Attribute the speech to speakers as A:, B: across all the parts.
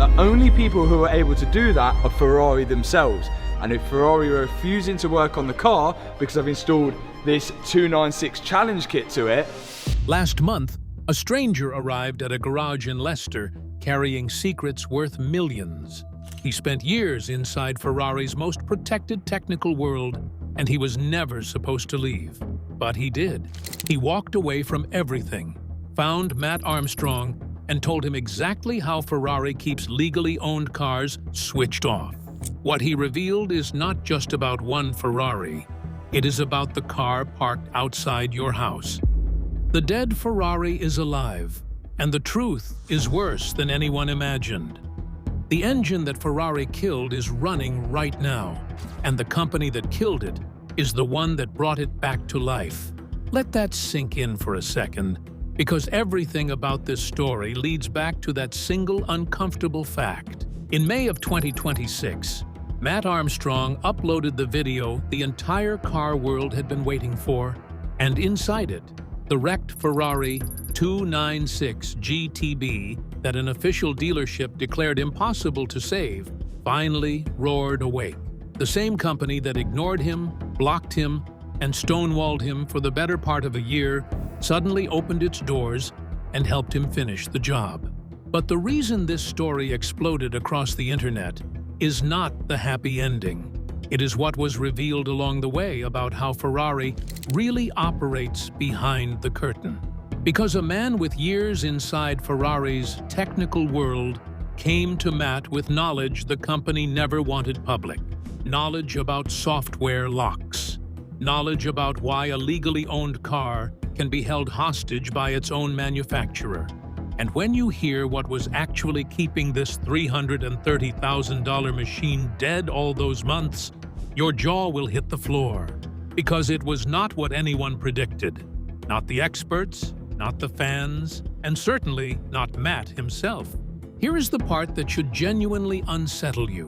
A: the only people who are able to do that are Ferrari themselves. And if Ferrari are refusing to work on the car because I've installed this 296 challenge kit to it.
B: Last month, a stranger arrived at a garage in Leicester carrying secrets worth millions. He spent years inside Ferrari's most protected technical world, and he was never supposed to leave. But he did. He walked away from everything, found Mat Armstrong, and told him exactly how Ferrari keeps legally owned cars switched off. What he revealed is not just about one Ferrari. It is about the car parked outside your house. The dead Ferrari is alive, and the truth is worse than anyone imagined. The engine that Ferrari killed is running right now, and the company that killed it is the one that brought it back to life. Let that sink in for a second, because everything about this story leads back to that single uncomfortable fact. In May of 2026, Mat Armstrong uploaded the video the entire car world had been waiting for, and inside it, the wrecked Ferrari 296 GTB that an official dealership declared impossible to save finally roared awake. The same company that ignored him, blocked him, and stonewalled him for the better part of a year suddenly opened its doors and helped him finish the job. But the reason this story exploded across the internet is not the happy ending. It is what was revealed along the way about how Ferrari really operates behind the curtain. Because a man with years inside Ferrari's technical world came to Mat with knowledge the company never wanted public. Knowledge about software locks. Knowledge about why a legally owned car can be held hostage by its own manufacturer. And when you hear what was actually keeping this $330,000 machine dead all those months, your jaw will hit the floor. Because it was not what anyone predicted. Not the experts, not the fans, and certainly not Mat himself. Here is the part that should genuinely unsettle you.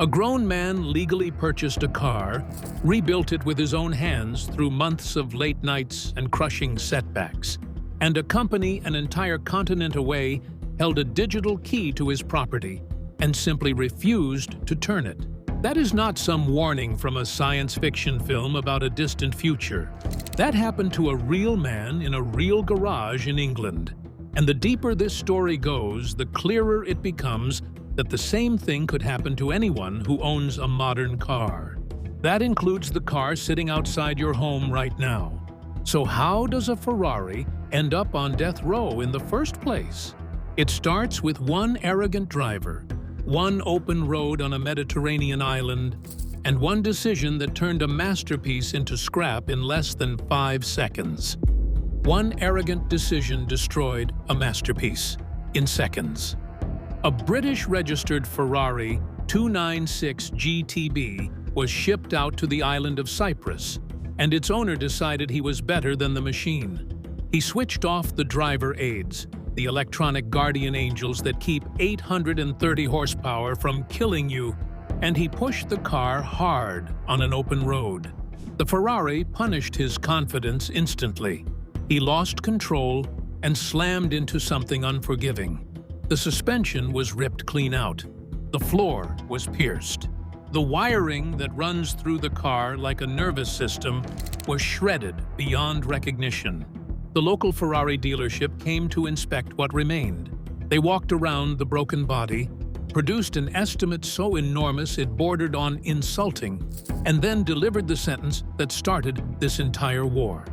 B: A grown man legally purchased a car, rebuilt it with his own hands through months of late nights and crushing setbacks. And a company an entire continent away held a digital key to his property and simply refused to turn it. That is not some warning from a science fiction film about a distant future. That happened to a real man in a real garage in England. And the deeper this story goes, the clearer it becomes that the same thing could happen to anyone who owns a modern car. That includes the car sitting outside your home right now. So how does a Ferrari end up on death row in the first place? It starts with one arrogant driver, one open road on a Mediterranean island, and one decision that turned a masterpiece into scrap in less than 5 seconds. One arrogant decision destroyed a masterpiece in seconds. A British-registered Ferrari 296 GTB was shipped out to the island of Cyprus, and its owner decided he was better than the machine. He switched off the driver aids, the electronic guardian angels that keep 830 horsepower from killing you, and he pushed the car hard on an open road. The Ferrari punished his confidence instantly. He lost control and slammed into something unforgiving. The suspension was ripped clean out. The floor was pierced. The wiring that runs through the car like a nervous system was shredded beyond recognition. The local Ferrari dealership came to inspect what remained. They walked around the broken body, produced an estimate so enormous it bordered on insulting, and then delivered the sentence that started this entire war.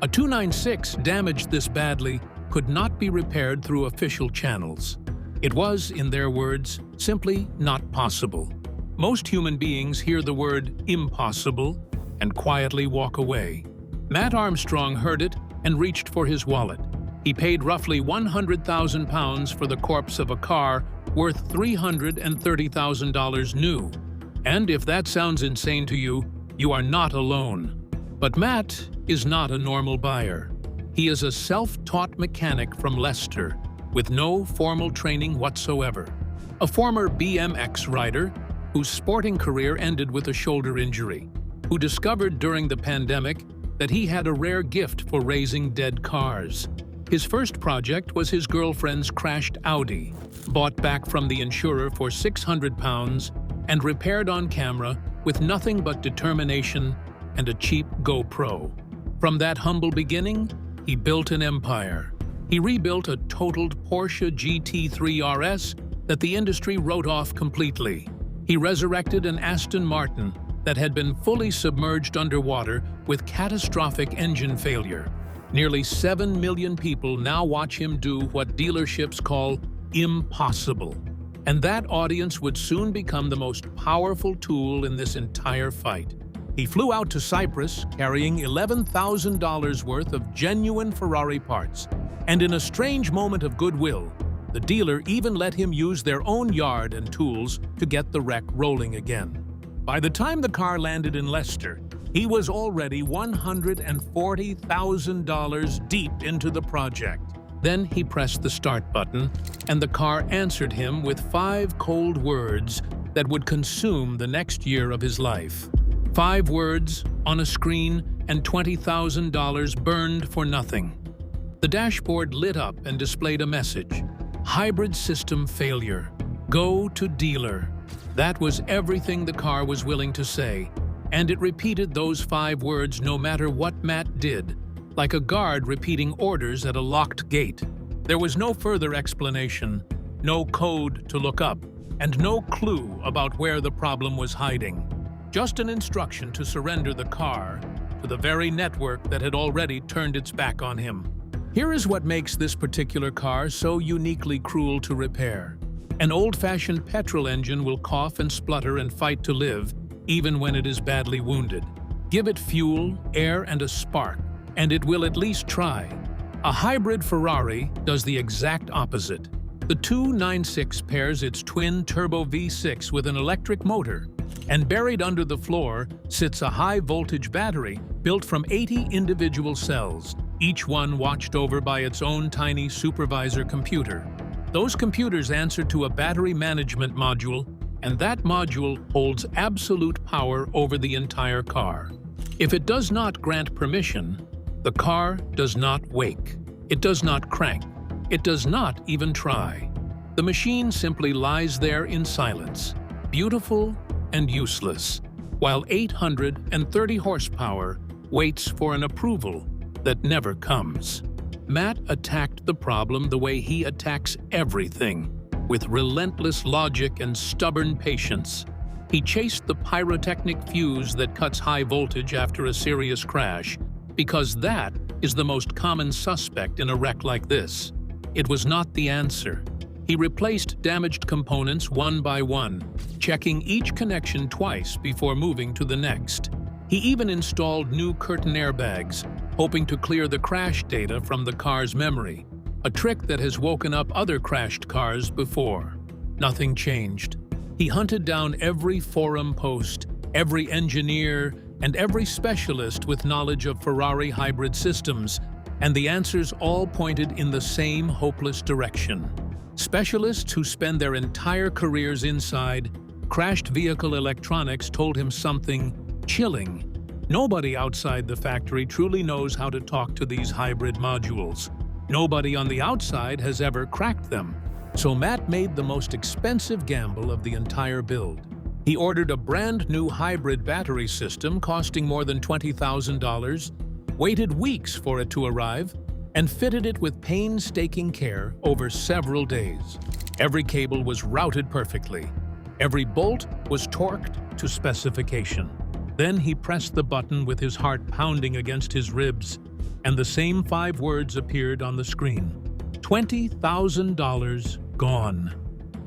B: A 296 damaged this badly could not be repaired through official channels. It was, in their words, simply not possible. Most human beings hear the word impossible and quietly walk away. Mat Armstrong heard it and reached for his wallet. He paid roughly £100,000 for the corpse of a car worth $330,000 new. And if that sounds insane to you, you are not alone. But Mat is not a normal buyer. He is a self-taught mechanic from Leicester with no formal training whatsoever. A former BMX rider whose sporting career ended with a shoulder injury, who discovered during the pandemic that he had a rare gift for raising dead cars. His first project was his girlfriend's crashed Audi, bought back from the insurer for £600 and repaired on camera with nothing but determination and a cheap GoPro. From that humble beginning, he built an empire. He rebuilt a totaled Porsche GT3 RS that the industry wrote off completely. He resurrected an Aston Martin that had been fully submerged underwater with catastrophic engine failure. Nearly 7 million people now watch him do what dealerships call impossible. And that audience would soon become the most powerful tool in this entire fight. He flew out to Cyprus carrying $11,000 worth of genuine Ferrari parts. And in a strange moment of goodwill, the dealer even let him use their own yard and tools to get the wreck rolling again. By the time the car landed in Leicester, he was already $140,000 deep into the project. Then he pressed the start button, and the car answered him with 5 cold words that would consume the next year of his life. 5 words on a screen and $20,000 burned for nothing. The dashboard lit up and displayed a message: hybrid system failure. Go to dealer. That was everything the car was willing to say, and it repeated those 5 words no matter what Mat did, like a guard repeating orders at a locked gate. There was no further explanation, no code to look up, and no clue about where the problem was hiding. Just an instruction to surrender the car to the very network that had already turned its back on him. Here is what makes this particular car so uniquely cruel to repair. An old-fashioned petrol engine will cough and splutter and fight to live, even when it is badly wounded. Give it fuel, air, and a spark, and it will at least try. A hybrid Ferrari does the exact opposite. The 296 pairs its twin turbo V6 with an electric motor, and buried under the floor sits a high-voltage battery built from 80 individual cells, each one watched over by its own tiny supervisor computer. Those computers answer to a battery management module, and that module holds absolute power over the entire car. If it does not grant permission, the car does not wake. It does not crank. It does not even try. The machine simply lies there in silence, beautiful and useless, while 830 horsepower waits for an approval that never comes. Mat attacked the problem the way he attacks everything, with relentless logic and stubborn patience. He chased the pyrotechnic fuse that cuts high voltage after a serious crash, because that is the most common suspect in a wreck like this. It was not the answer. He replaced damaged components one by one, checking each connection twice before moving to the next. He even installed new curtain airbags, hoping to clear the crash data from the car's memory, a trick that has woken up other crashed cars before. Nothing changed. He hunted down every forum post, every engineer, and every specialist with knowledge of Ferrari hybrid systems, and the answers all pointed in the same hopeless direction. Specialists who spend their entire careers inside crashed vehicle electronics told him something chilling. Nobody outside the factory truly knows how to talk to these hybrid modules. Nobody on the outside has ever cracked them. So Mat made the most expensive gamble of the entire build. He ordered a brand new hybrid battery system costing more than $20,000, waited weeks for it to arrive, and fitted it with painstaking care over several days. Every cable was routed perfectly. Every bolt was torqued to specification. Then he pressed the button with his heart pounding against his ribs, and the same 5 words appeared on the screen. $20,000 gone.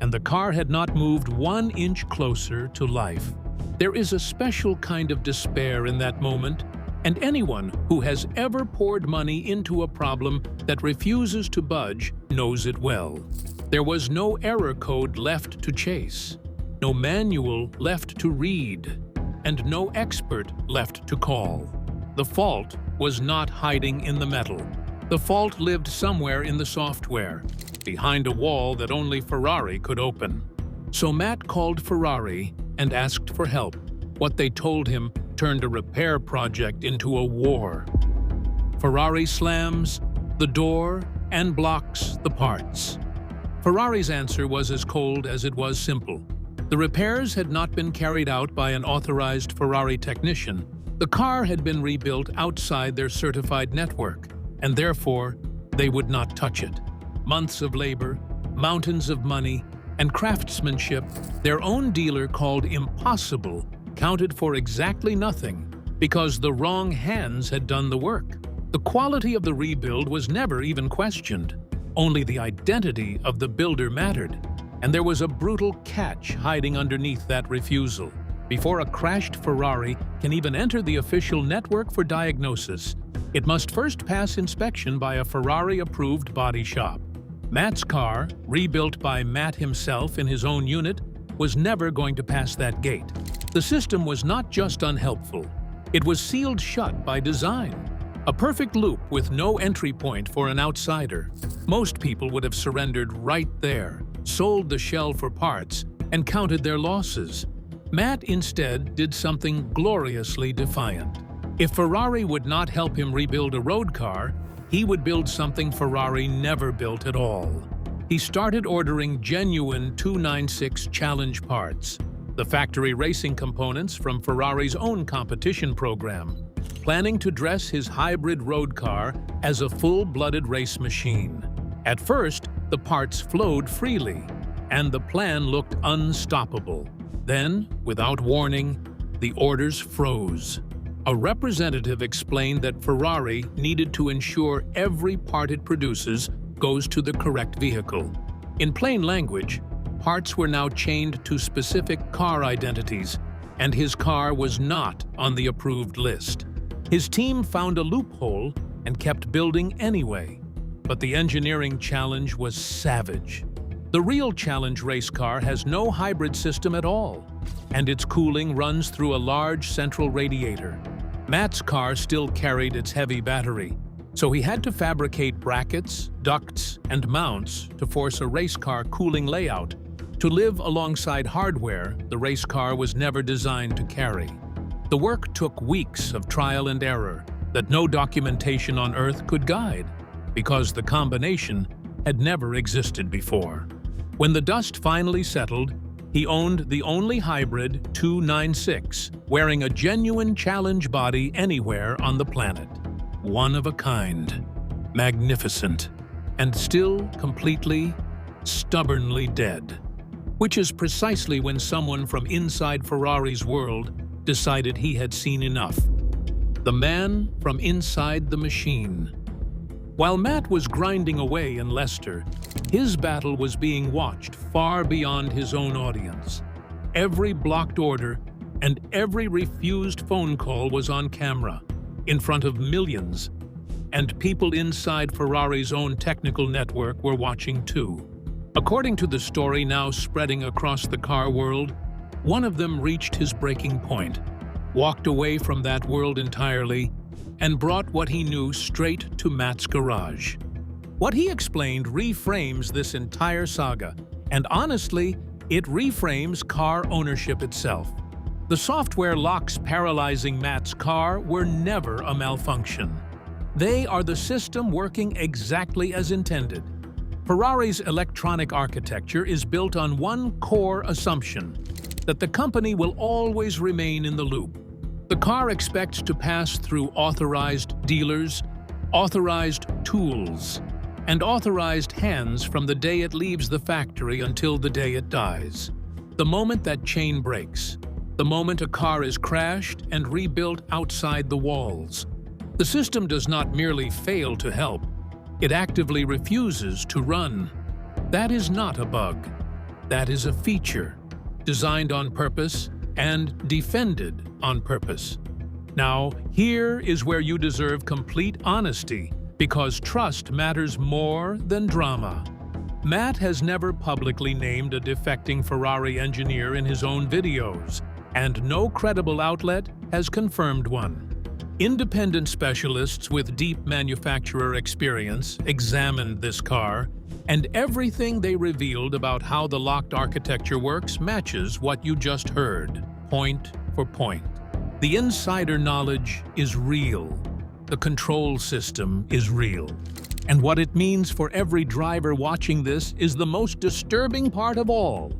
B: And the car had not moved 1 inch closer to life. There is a special kind of despair in that moment, and anyone who has ever poured money into a problem that refuses to budge knows it well. There was no error code left to chase, no manual left to read, and no expert left to call. The fault was not hiding in the metal. The fault lived somewhere in the software, behind a wall that only Ferrari could open. So Mat called Ferrari and asked for help. What they told him turned a repair project into a war. Ferrari slams, the door, and blocks the parts. Ferrari's answer was as cold as it was simple. The repairs had not been carried out by an authorized Ferrari technician. The car had been rebuilt outside their certified network, and therefore, they would not touch it. Months of labor, mountains of money, and craftsmanship their own dealer called impossible counted for exactly nothing because the wrong hands had done the work. The quality of the rebuild was never even questioned. Only the identity of the builder mattered, and there was a brutal catch hiding underneath that refusal. Before a crashed Ferrari can even enter the official network for diagnosis, it must first pass inspection by a Ferrari-approved body shop. Mat's car, rebuilt by Mat himself in his own unit, was never going to pass that gate. The system was not just unhelpful, it was sealed shut by design. A perfect loop with no entry point for an outsider. Most people would have surrendered right there, sold the shell for parts, and counted their losses. Mat instead did something gloriously defiant. If Ferrari would not help him rebuild a road car, he would build something Ferrari never built at all. He started ordering genuine 296 challenge parts, the factory racing components from Ferrari's own competition program, planning to dress his hybrid road car as a full-blooded race machine. At first, the parts flowed freely, and the plan looked unstoppable. Then, without warning, the orders froze. A representative explained that Ferrari needed to ensure every part it produces goes to the correct vehicle. In plain language, parts were now chained to specific car identities, and his car was not on the approved list. His team found a loophole and kept building anyway. But the engineering challenge was savage. The real challenge race car has no hybrid system at all, and its cooling runs through a large central radiator. Mat's car still carried its heavy battery, so he had to fabricate brackets, ducts, and mounts to force a race car cooling layout to live alongside hardware the race car was never designed to carry. The work took weeks of trial and error that no documentation on Earth could guide, because the combination had never existed before. When the dust finally settled, he owned the only hybrid 296, wearing a genuine challenge body anywhere on the planet. One of a kind, magnificent, and still completely, stubbornly dead. Which is precisely when someone from inside Ferrari's world decided he had seen enough. The man from inside the machine. While Mat was grinding away in Leicester, his battle was being watched far beyond his own audience. Every blocked order and every refused phone call was on camera, in front of millions, and people inside Ferrari's own technical network were watching too. According to the story now spreading across the car world, one of them reached his breaking point, walked away from that world entirely, and brought what he knew straight to Mat's garage. What he explained reframes this entire saga, and honestly, it reframes car ownership itself. The software locks paralyzing Mat's car were never a malfunction. They are the system working exactly as intended. Ferrari's electronic architecture is built on one core assumption, that the company will always remain in the loop. The car expects to pass through authorized dealers, authorized tools, and authorized hands from the day it leaves the factory until the day it dies. The moment that chain breaks, the moment a car is crashed and rebuilt outside the walls, the system does not merely fail to help, it actively refuses to run. That is not a bug. That is a feature, designed on purpose and defended on purpose. Now, here is where you deserve complete honesty, because trust matters more than drama. Mat has never publicly named a defecting Ferrari engineer in his own videos, and no credible outlet has confirmed one. Independent specialists with deep manufacturer experience examined this car, and everything they revealed about how the locked architecture works matches what you just heard, point for point. The insider knowledge is real. The control system is real. And what it means for every driver watching this is the most disturbing part of all.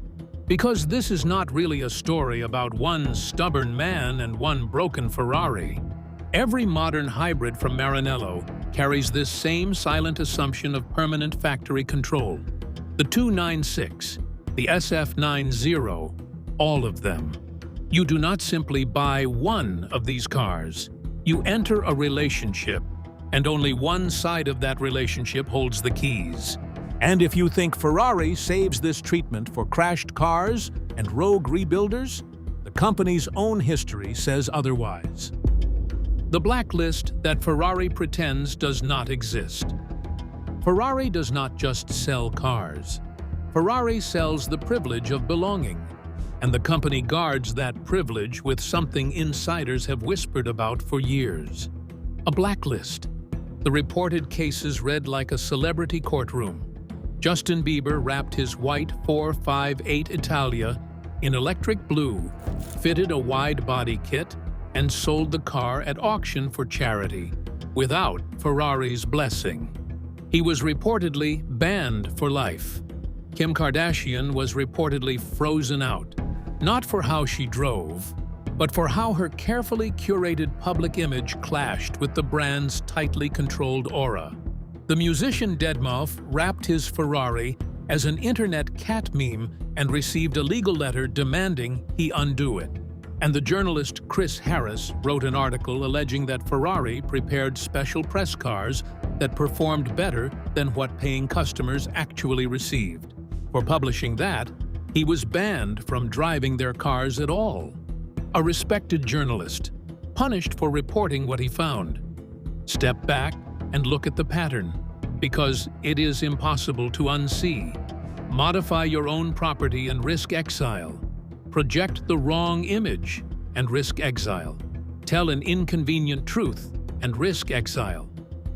B: Because this is not really a story about one stubborn man and one broken Ferrari. Every modern hybrid from Maranello carries this same silent assumption of permanent factory control. The 296, the SF90, all of them. You do not simply buy one of these cars. You enter a relationship, and only one side of that relationship holds the keys. And if you think Ferrari saves this treatment for crashed cars and rogue rebuilders, the company's own history says otherwise. The blacklist that Ferrari pretends does not exist. Ferrari does not just sell cars. Ferrari sells the privilege of belonging, and the company guards that privilege with something insiders have whispered about for years. A blacklist. The reported cases read like a celebrity courtroom. Justin Bieber wrapped his white 458 Italia in electric blue, fitted a wide body kit, and sold the car at auction for charity, without Ferrari's blessing. He was reportedly banned for life. Kim Kardashian was reportedly frozen out, not for how she drove, but for how her carefully curated public image clashed with the brand's tightly controlled aura. The musician Deadmau5 wrapped his Ferrari as an internet cat meme and received a legal letter demanding he undo it. And the journalist Chris Harris wrote an article alleging that Ferrari prepared special press cars that performed better than what paying customers actually received. For publishing that, he was banned from driving their cars at all. A respected journalist, punished for reporting what he found. Step back and look at the pattern, because it is impossible to unsee. Modify your own property and risk exile. Project the wrong image and risk exile. Tell an inconvenient truth and risk exile.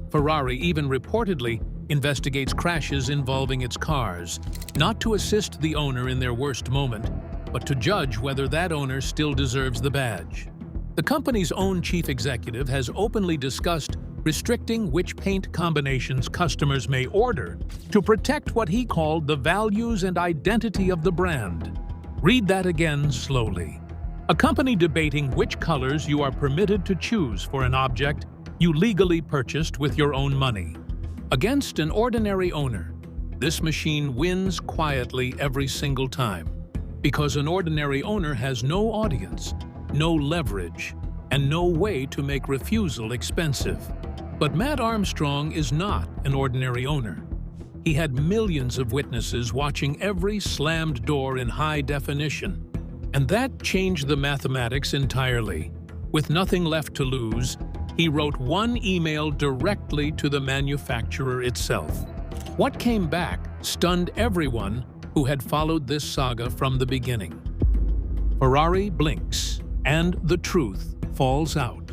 B: Ferrari even reportedly investigates crashes involving its cars, not to assist the owner in their worst moment, but to judge whether that owner still deserves the badge. The company's own chief executive has openly discussed restricting which paint combinations customers may order to protect what he called the values and identity of the brand. Read that again slowly. A company debating which colors you are permitted to choose for an object you legally purchased with your own money. Against an ordinary owner, this machine wins quietly every single time, because an ordinary owner has no audience, no leverage, and no way to make refusal expensive. But Mat Armstrong is not an ordinary owner. He had millions of witnesses watching every slammed door in high definition, and that changed the mathematics entirely. With nothing left to lose, he wrote one email directly to the manufacturer itself. What came back stunned everyone who had followed this saga from the beginning. Ferrari blinks, and the truth falls out.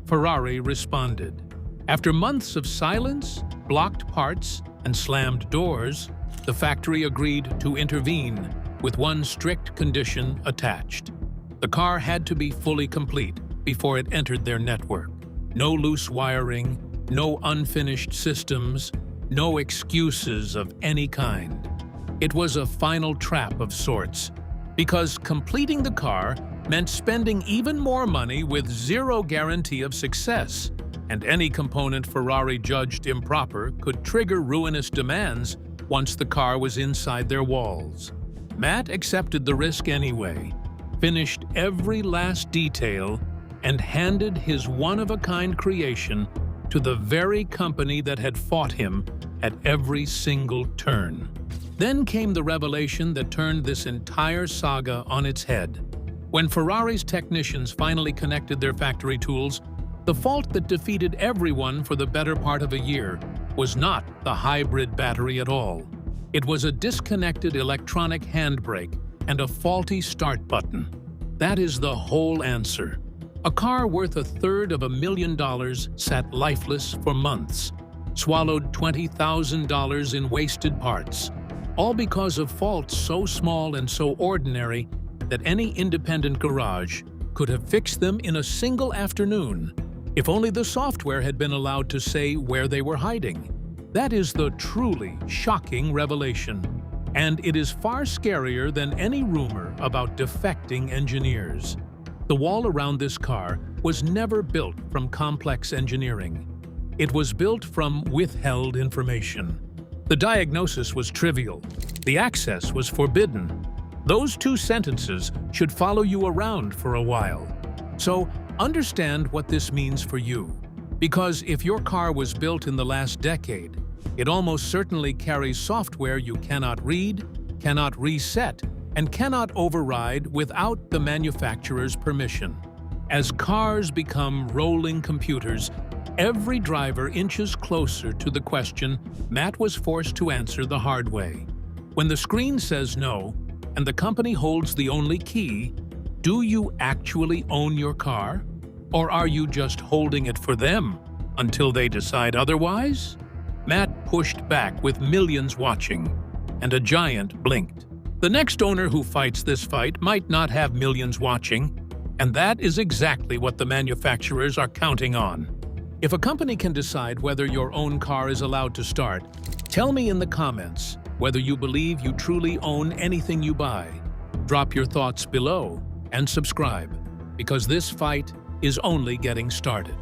B: Ferrari responded. After months of silence, blocked parts, and slammed doors, the factory agreed to intervene with one strict condition attached. The car had to be fully complete before it entered their network. No loose wiring, no unfinished systems, no excuses of any kind. It was a final trap of sorts, because completing the car meant spending even more money with zero guarantee of success, and any component Ferrari judged improper could trigger ruinous demands once the car was inside their walls. Mat accepted the risk anyway, finished every last detail, and handed his one-of-a-kind creation to the very company that had fought him at every single turn. Then came the revelation that turned this entire saga on its head. When Ferrari's technicians finally connected their factory tools, the fault that defeated everyone for the better part of a year was not the hybrid battery at all. It was a disconnected electronic handbrake and a faulty start button. That is the whole answer. A car worth $250,000 sat lifeless for months, swallowed $20,000 in wasted parts, all because of faults so small and so ordinary that any independent garage could have fixed them in a single afternoon, if only the software had been allowed to say where they were hiding. That is the truly shocking revelation, and it is far scarier than any rumor about defecting engineers. The wall around this car was never built from complex engineering. It was built from withheld information. The diagnosis was trivial. The access was forbidden. Those two sentences should follow you around for a while. So understand what this means for you. Because if your car was built in the last decade, it almost certainly carries software you cannot read, cannot reset, and cannot override without the manufacturer's permission. As cars become rolling computers, every driver inches closer to the question Matt was forced to answer the hard way. When the screen says no, and the company holds the only key, do you actually own your car? Or are you just holding it for them until they decide otherwise? Matt pushed back with millions watching, and a giant blinked. The next owner who fights this fight might not have millions watching, and that is exactly what the manufacturers are counting on. If a company can decide whether your own car is allowed to start, tell me in the comments whether you believe you truly own anything you buy. Drop your thoughts below and subscribe, because this fight is only getting started.